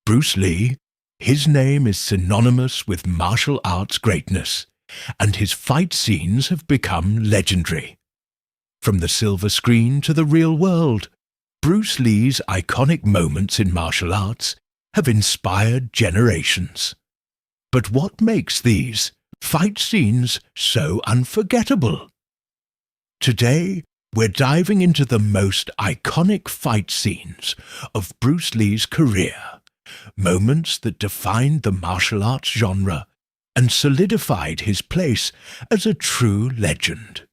Bruce Lee, his name is synonymous with martial arts greatness, and his fight scenes have become legendary. From the silver screen to the real world, Bruce Lee's iconic moments in martial arts have inspired generations. But what makes these fight scenes so unforgettable? Today, we're diving into the most iconic fight scenes of Bruce Lee's career, moments that defined the martial arts genre and solidified his place as a true legend.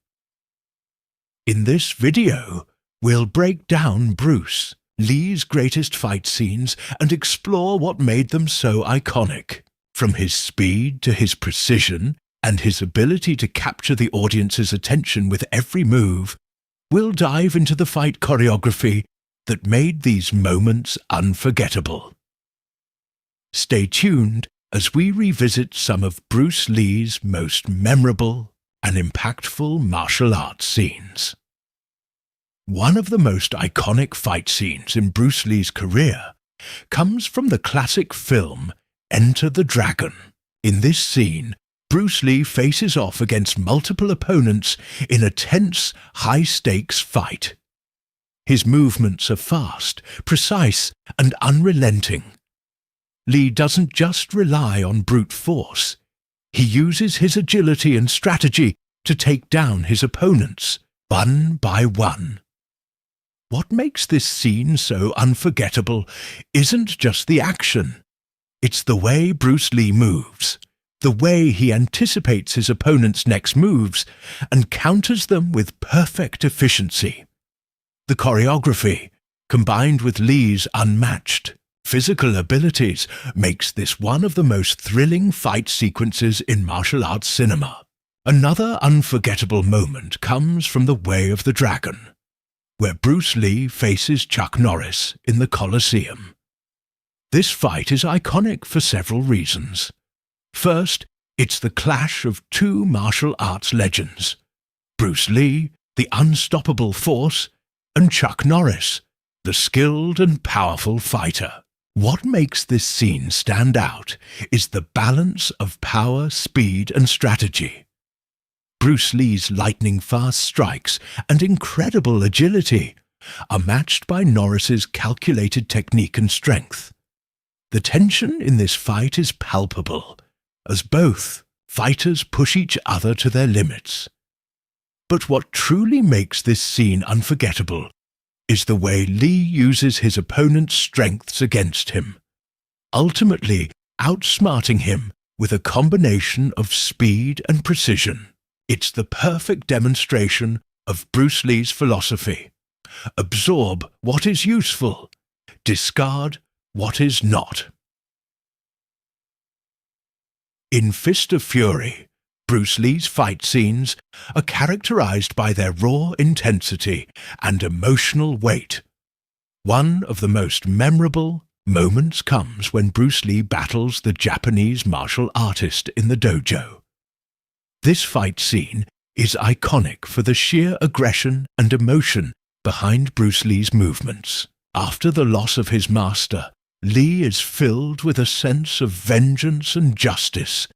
In this video, we'll break down Bruce Lee's greatest fight scenes and explore what made them so iconic. From his speed to his precision and his ability to capture the audience's attention with every move, we'll dive into the fight choreography that made these moments unforgettable. Stay tuned as we revisit some of Bruce Lee's most memorable and impactful martial arts scenes. One of the most iconic fight scenes in Bruce Lee's career comes from the classic film Enter the Dragon. In this scene, Bruce Lee faces off against multiple opponents in a tense, high-stakes fight. His movements are fast, precise, and unrelenting. Lee doesn't just rely on brute force. He uses his agility and strategy to take down his opponents, one by one. What makes this scene so unforgettable isn't just the action. It's the way Bruce Lee moves, the way he anticipates his opponent's next moves and counters them with perfect efficiency. The choreography, combined with Lee's unmatched physical abilities, makes this one of the most thrilling fight sequences in martial arts cinema. Another unforgettable moment comes from The Way of the Dragon, where Bruce Lee faces Chuck Norris in the Colosseum. This fight is iconic for several reasons. First, it's the clash of two martial arts legends: Bruce Lee, the unstoppable force, and Chuck Norris, the skilled and powerful fighter. What makes this scene stand out is the balance of power, speed, and strategy. Bruce Lee's lightning-fast strikes and incredible agility are matched by Norris's calculated technique and strength. The tension in this fight is palpable, as both fighters push each other to their limits. But what truly makes this scene unforgettable is the way Lee uses his opponent's strengths against him, ultimately outsmarting him with a combination of speed and precision. It's the perfect demonstration of Bruce Lee's philosophy: absorb what is useful, discard what is not. In Fist of Fury, Bruce Lee's fight scenes are characterized by their raw intensity and emotional weight. One of the most memorable moments comes when Bruce Lee battles the Japanese martial artist in the dojo. This fight scene is iconic for the sheer aggression and emotion behind Bruce Lee's movements. After the loss of his master, Lee is filled with a sense of vengeance and justice,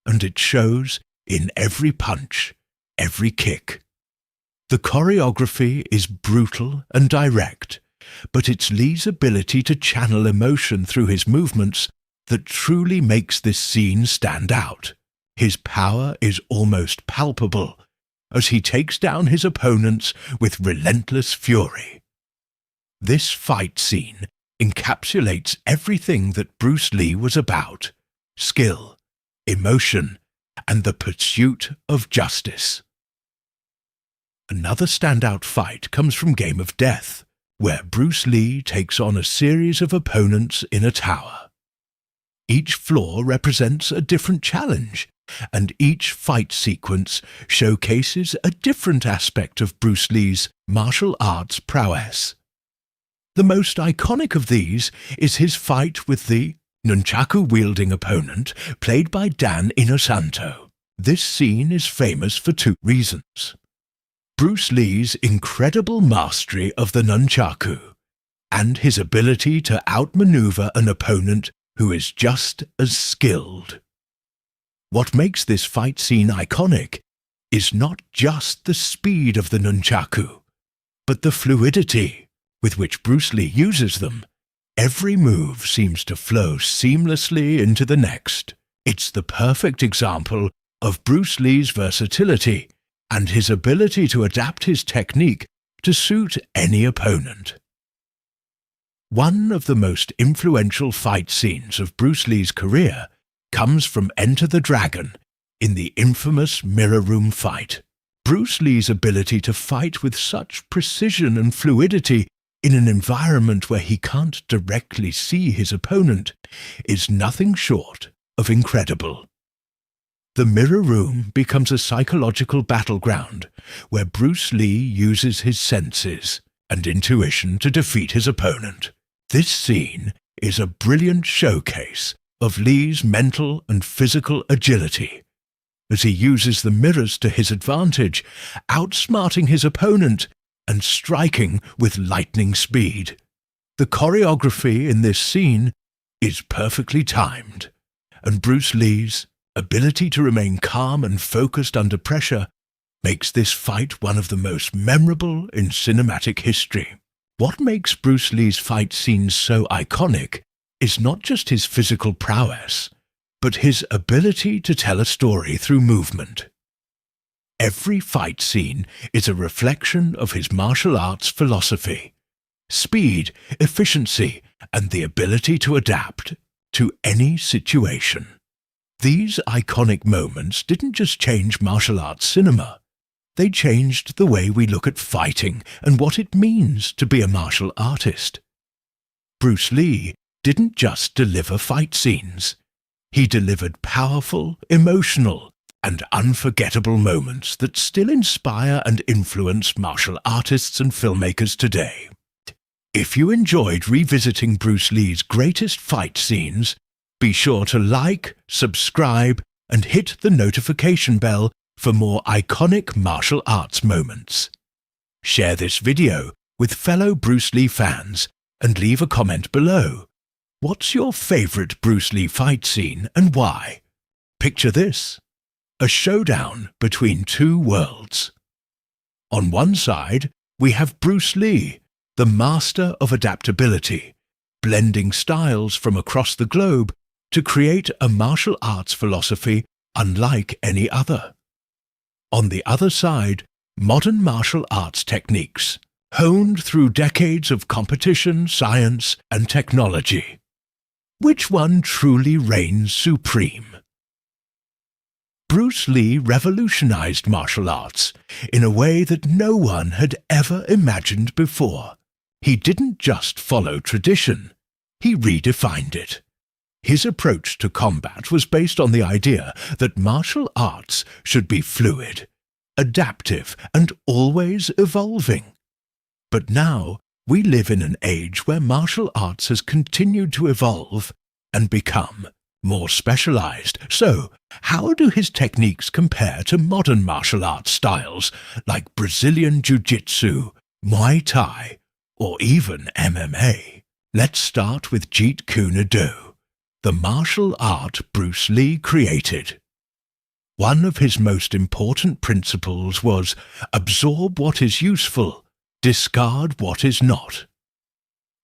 and it shows in every punch, every kick. The choreography is brutal and direct, but it's Lee's ability to channel emotion through his movements that truly makes this scene stand out. His power is almost palpable as he takes down his opponents with relentless fury. This fight scene encapsulates everything that Bruce Lee was about: skill, emotion, and the pursuit of justice. Another standout fight comes from Game of Death, where Bruce Lee takes on a series of opponents in a tower. Each floor represents a different challenge, and each fight sequence showcases a different aspect of Bruce Lee's martial arts prowess. The most iconic of these is his fight with the nunchaku-wielding opponent, played by Dan Inosanto. This scene is famous for two reasons: Bruce Lee's incredible mastery of the nunchaku, and his ability to outmaneuver an opponent who is just as skilled. What makes this fight scene iconic is not just the speed of the nunchaku, but the fluidity with which Bruce Lee uses them. Every move seems to flow seamlessly into the next. It's the perfect example of Bruce Lee's versatility and his ability to adapt his technique to suit any opponent. One of the most influential fight scenes of Bruce Lee's career comes from Enter the Dragon in the infamous mirror room fight. Bruce Lee's ability to fight with such precision and fluidity in an environment where he can't directly see his opponent is nothing short of incredible. The mirror room becomes a psychological battleground where Bruce Lee uses his senses and intuition to defeat his opponent. This scene is a brilliant showcase of Lee's mental and physical agility as he uses the mirrors to his advantage, outsmarting his opponent and striking with lightning speed. The choreography in this scene is perfectly timed, and Bruce Lee's ability to remain calm and focused under pressure makes this fight one of the most memorable in cinematic history. What makes Bruce Lee's fight scenes so iconic is not just his physical prowess, but his ability to tell a story through movement. Every fight scene is a reflection of his martial arts philosophy: speed, efficiency, and the ability to adapt to any situation. These iconic moments didn't just change martial arts cinema. They changed the way we look at fighting and what it means to be a martial artist. Bruce Lee didn't just deliver fight scenes. He delivered powerful, emotional, and unforgettable moments that still inspire and influence martial artists and filmmakers today. If you enjoyed revisiting Bruce Lee's greatest fight scenes, be sure to like, subscribe, and hit the notification bell for more iconic martial arts moments. Share this video with fellow Bruce Lee fans and leave a comment below. What's your favorite Bruce Lee fight scene and why? Picture this: a showdown between two worlds. On one side, we have Bruce Lee, the master of adaptability, blending styles from across the globe to create a martial arts philosophy unlike any other. On the other side, modern martial arts techniques, honed through decades of competition, science, and technology. Which one truly reigns supreme? Bruce Lee revolutionized martial arts in a way that no one had ever imagined before. He didn't just follow tradition, he redefined it. His approach to combat was based on the idea that martial arts should be fluid, adaptive, and always evolving. But now, we live in an age where martial arts has continued to evolve and become more specialized. So, how do his techniques compare to modern martial arts styles like Brazilian Jiu-Jitsu, Muay Thai, or even MMA? Let's start with Jeet Kune Do, the martial art Bruce Lee created. One of his most important principles was absorb what is useful, discard what is not.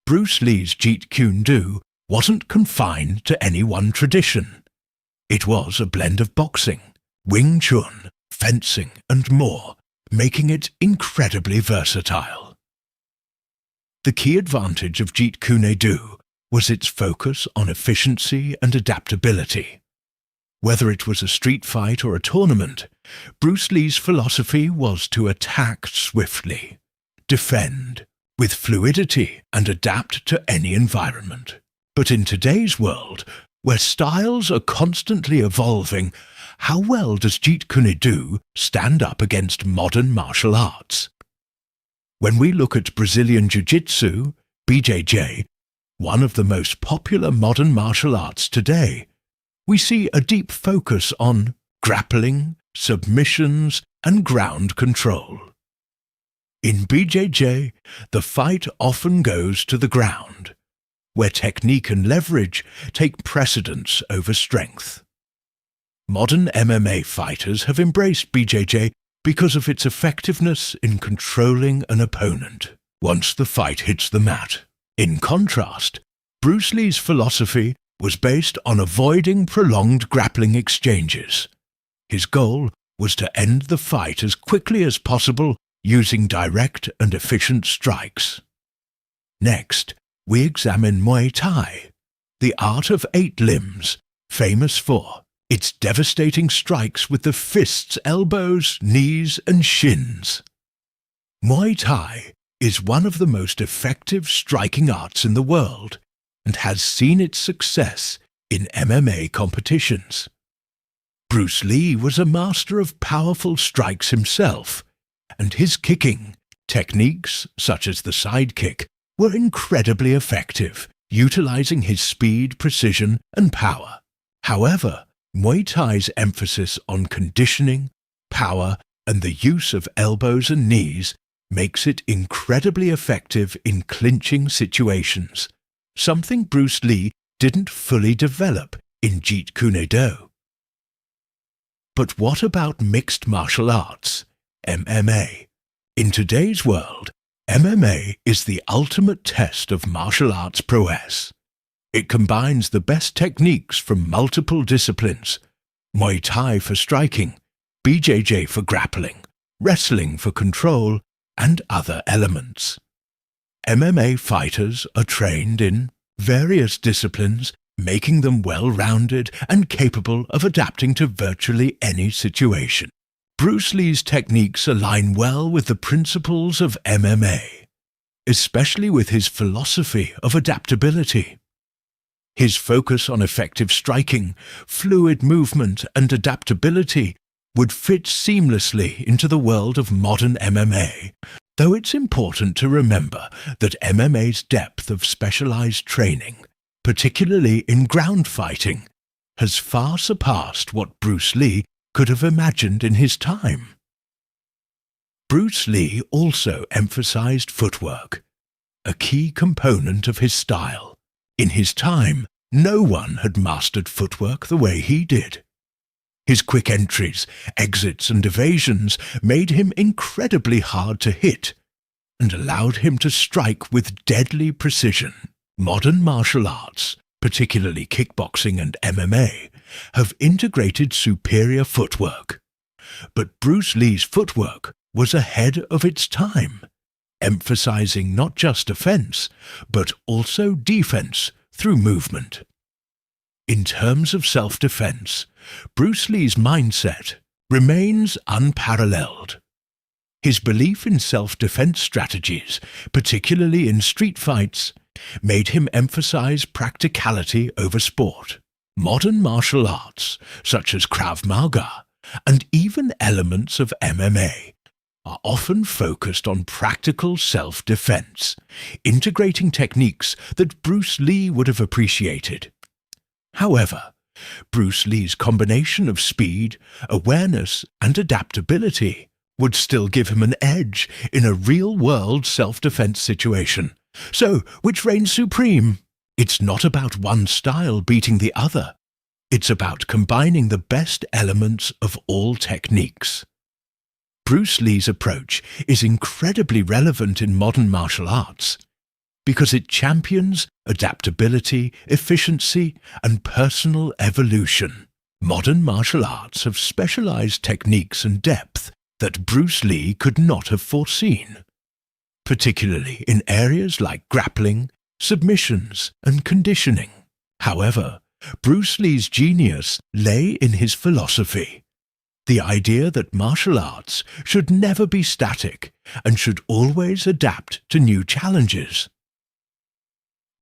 Bruce Lee's Jeet Kune Do wasn't confined to any one tradition. It was a blend of boxing, Wing Chun, fencing, and more, making it incredibly versatile. The key advantage of Jeet Kune Do was its focus on efficiency and adaptability. Whether it was a street fight or a tournament, Bruce Lee's philosophy was to attack swiftly, defend with fluidity, and adapt to any environment. But in today's world, where styles are constantly evolving, how well does Jeet Kune Do stand up against modern martial arts? When we look at Brazilian Jiu-Jitsu, BJJ, one of the most popular modern martial arts today, we see a deep focus on grappling, submissions, and ground control. In BJJ, the fight often goes to the ground, where technique and leverage take precedence over strength. Modern MMA fighters have embraced BJJ because of its effectiveness in controlling an opponent once the fight hits the mat. In contrast, Bruce Lee's philosophy was based on avoiding prolonged grappling exchanges. His goal was to end the fight as quickly as possible using direct and efficient strikes. Next, we examine Muay Thai, the art of 8 limbs, famous for its devastating strikes with the fists, elbows, knees, and shins. Muay Thai is one of the most effective striking arts in the world and has seen its success in MMA competitions. Bruce Lee was a master of powerful strikes himself, and his kicking techniques, such as the side kick, were incredibly effective, utilizing his speed, precision, and power. However, Muay Thai's emphasis on conditioning, power, and the use of elbows and knees makes it incredibly effective in clinching situations, something Bruce Lee didn't fully develop in Jeet Kune Do. But what about mixed martial arts, MMA? In today's world, MMA is the ultimate test of martial arts prowess. It combines the best techniques from multiple disciplines: Muay Thai for striking, BJJ for grappling, wrestling for control, and other elements. MMA fighters are trained in various disciplines, making them well-rounded and capable of adapting to virtually any situation. Bruce Lee's techniques align well with the principles of MMA, especially with his philosophy of adaptability. His focus on effective striking, fluid movement, and adaptability would fit seamlessly into the world of modern MMA, though it's important to remember that MMA's depth of specialized training, particularly in ground fighting, has far surpassed what Bruce Lee could have imagined in his time. Bruce Lee also emphasized footwork, a key component of his style. In his time, no one had mastered footwork the way he did. His quick entries, exits, and evasions made him incredibly hard to hit and allowed him to strike with deadly precision. Modern martial arts, particularly kickboxing and MMA, have integrated superior footwork. But Bruce Lee's footwork was ahead of its time, emphasizing not just offense, but also defense through movement. In terms of self-defense, Bruce Lee's mindset remains unparalleled. His belief in self-defense strategies, particularly in street fights, made him emphasize practicality over sport. Modern martial arts, such as Krav Maga, and even elements of MMA, are often focused on practical self-defense, integrating techniques that Bruce Lee would have appreciated. However, Bruce Lee's combination of speed, awareness, and adaptability would still give him an edge in a real-world self-defense situation. So, which reigns supreme? It's not about one style beating the other. It's about combining the best elements of all techniques. Bruce Lee's approach is incredibly relevant in modern martial arts because it champions adaptability, efficiency, and personal evolution. Modern martial arts have specialized techniques and depth that Bruce Lee could not have foreseen, particularly in areas like grappling, submissions, and conditioning. However, Bruce Lee's genius lay in his philosophy, the idea that martial arts should never be static and should always adapt to new challenges.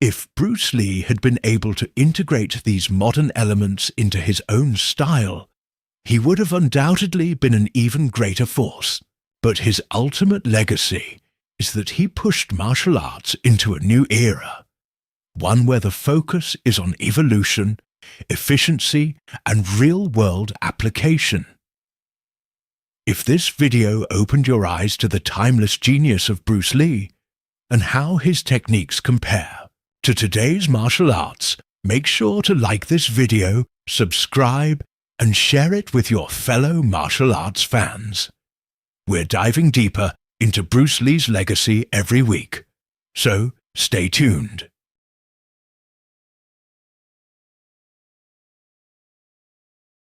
If Bruce Lee had been able to integrate these modern elements into his own style, he would have undoubtedly been an even greater force. But his ultimate legacy is that he pushed martial arts into a new era, one where the focus is on evolution, efficiency, and real-world application. If this video opened your eyes to the timeless genius of Bruce Lee and how his techniques compare to today's martial arts, make sure to like this video, subscribe, and share it with your fellow martial arts fans. We're diving deeper into Bruce Lee's legacy every week, so stay tuned.